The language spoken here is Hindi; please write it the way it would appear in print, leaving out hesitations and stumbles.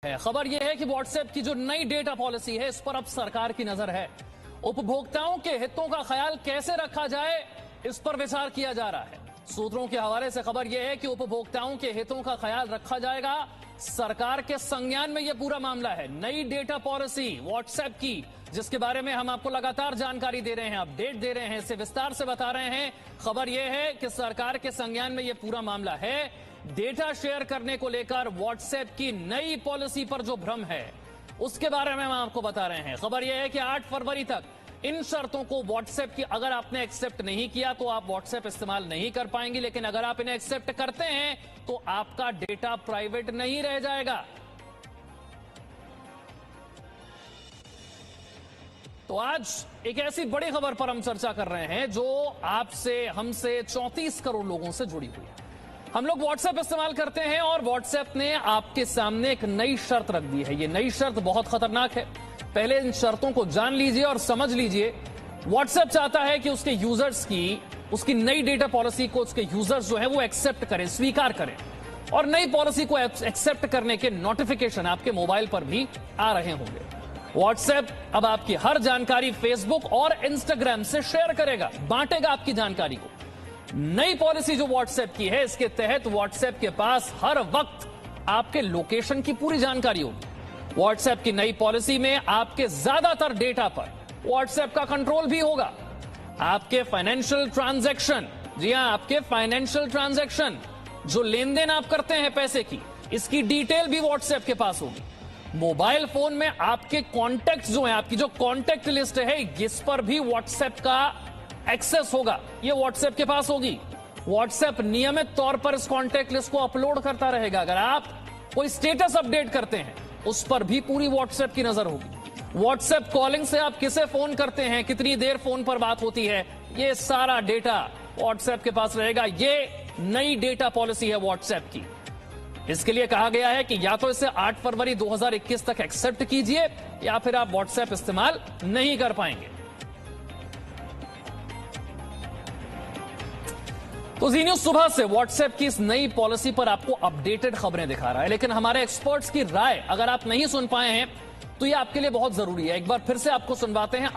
खबर यह है कि व्हाट्सएप की जो नई डेटा पॉलिसी है इस पर अब सरकार की नजर है। उपभोक्ताओं के हितों का ख्याल कैसे रखा जाए इस पर विचार किया जा रहा है। सूत्रों के हवाले से खबर यह है कि उपभोक्ताओं के हितों का ख्याल रखा जाएगा। सरकार के संज्ञान में यह पूरा मामला है। नई डेटा पॉलिसी व्हाट्सएप की, जिसके बारे में हम आपको लगातार जानकारी दे रहे हैं, अपडेट दे रहे हैं, इसे विस्तार से बता रहे हैं। खबर यह है कि सरकार के संज्ञान में यह पूरा मामला है। डेटा शेयर करने को लेकर व्हाट्सएप की नई पॉलिसी पर जो भ्रम है उसके बारे में हम आपको बता रहे हैं। खबर यह है कि 8 फरवरी तक इन शर्तों को व्हाट्सएप की अगर आपने एक्सेप्ट नहीं किया तो आप व्हाट्सएप इस्तेमाल नहीं कर पाएंगे, लेकिन अगर आप इन्हें एक्सेप्ट करते हैं तो आपका डेटा प्राइवेट नहीं रह जाएगा। तो आज एक ऐसी बड़ी खबर पर हम चर्चा कर रहे हैं जो आपसे, हमसे 34 करोड़ लोगों से जुड़ी हुई है। हम लोग व्हाट्सएप इस्तेमाल करते हैं और व्हाट्सएप ने आपके सामने एक नई शर्त रख दी है। ये नई शर्त बहुत खतरनाक है। पहले इन शर्तों को जान लीजिए और समझ लीजिए। व्हाट्सएप चाहता है कि उसके यूजर्स की, उसकी नई डेटा पॉलिसी को उसके यूजर्स जो है वो एक्सेप्ट करें, स्वीकार करें, और नई पॉलिसी को एक्सेप्ट करने के नोटिफिकेशन आपके मोबाइल पर भी आ रहे होंगे। व्हाट्सएप अब आपकी हर जानकारी फेसबुक और इंस्टाग्राम से शेयर करेगा, बांटेगा आपकी जानकारी को। नई पॉलिसी जो व्हाट्सएप की है, इसके तहत व्हाट्सएप के पास हर वक्त आपके लोकेशन की पूरी जानकारी होगी। व्हाट्सएप की नई पॉलिसी में आपके ज्यादातर डेटा पर व्हाट्सएप का कंट्रोल भी होगा। आपके फाइनेंशियल ट्रांजैक्शन, जी हां, आपके फाइनेंशियल ट्रांजैक्शन, जो लेन देन आप करते हैं पैसे की, इसकी डिटेल भी व्हाट्सएप के पास होगी। मोबाइल फोन में आपके कॉन्टैक्ट जो है, आपकी जो कॉन्टैक्ट लिस्ट है, इस पर भी व्हाट्सएप का एक्सेस होगा। ये व्हाट्सएप के पास होगी। व्हाट्सएप नियमित तौर पर इस कॉन्टैक्ट लिस्ट को अपलोड करता रहेगा। अगर आप कोई स्टेटस अपडेट करते हैं उस पर भी पूरी व्हाट्सएप की नजर होगी। व्हाट्सएप कॉलिंग से आप किसे फोन करते हैं, कितनी देर फोन पर बात होती है, ये सारा डेटा व्हाट्सएप के पास रहेगा। ये नई डेटा पॉलिसी है व्हाट्सएप की। इसके लिए कहा गया है कि या तो इसे 8 फरवरी 2021 तक एक्सेप्ट कीजिए या फिर आप व्हाट्सएप इस्तेमाल नहीं कर पाएंगे। तो जी न्यूज सुबह से व्हाट्सएप की इस नई पॉलिसी पर आपको अपडेटेड खबरें दिखा रहा है, लेकिन हमारे एक्सपर्ट्स की राय अगर आप नहीं सुन पाए हैं तो ये आपके लिए बहुत जरूरी है। एक बार फिर से आपको सुनवाते हैं।